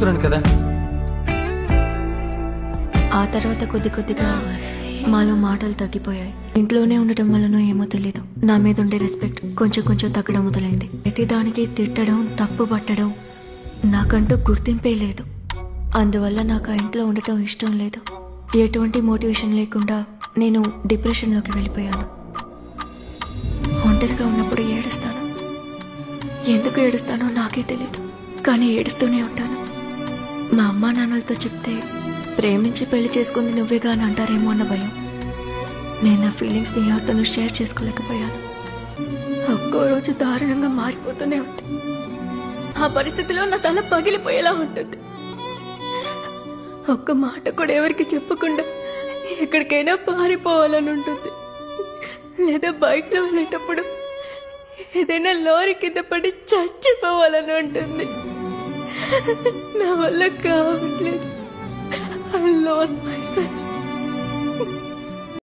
తీసుకురాను కదా. ఆ తర్వాత కొద్ది కొద్దిగా మాలో మాటలు తగ్గిపోయాయి. ఇంట్లోనే ఉండటం వల్లనో ఏమో తెలీదు, నా మీద ఉండే రెస్పెక్ట్ కొంచెం కొంచెం తగ్గడం మొదలైంది. ప్రతి దానికి తిట్టడం, తప్పు పట్టడం, నాకంటూ గుర్తింపే లేదు. అందువల్ల నాకు ఆ ఇంట్లో ఉండటం ఇష్టం లేదు. ఎటువంటి మోటివేషన్ లేకుండా నేను డిప్రెషన్లోకి వెళ్ళిపోయాను. ఒంటరిగా ఉన్నప్పుడు ఏడుస్తాను. ఎందుకు ఏడుస్తానో నాకే తెలీదు, కానీ ఏడుస్తూనే ఉంటాను. మా అమ్మా నాన్నలతో చెప్తే ప్రేమించి పెళ్లి చేసుకుంది నువ్వేగా అని అంటారేమో అన్న భయం. నేను నా ఫీలింగ్స్ని ఎవరితోనూ షేర్ చేసుకోలేకపోయాను. ఒక్కో రోజు దారుణంగా మారిపోతూనే ఉంది. ఆ పరిస్థితిలో నా తల పగిలిపోయేలా ఉంటుంది. ఒక్క మాట కూడా ఎవరికి చెప్పకుండా ఎక్కడికైనా పారిపోవాలని ఉంటుంది. లేదా బైక్లో వెళ్ళేటప్పుడు ఏదైనా లారీ కింద పడి చచ్చిపోవాలని ఉంటుంది. నా వల్ల కావట్లేదు. I lost myself.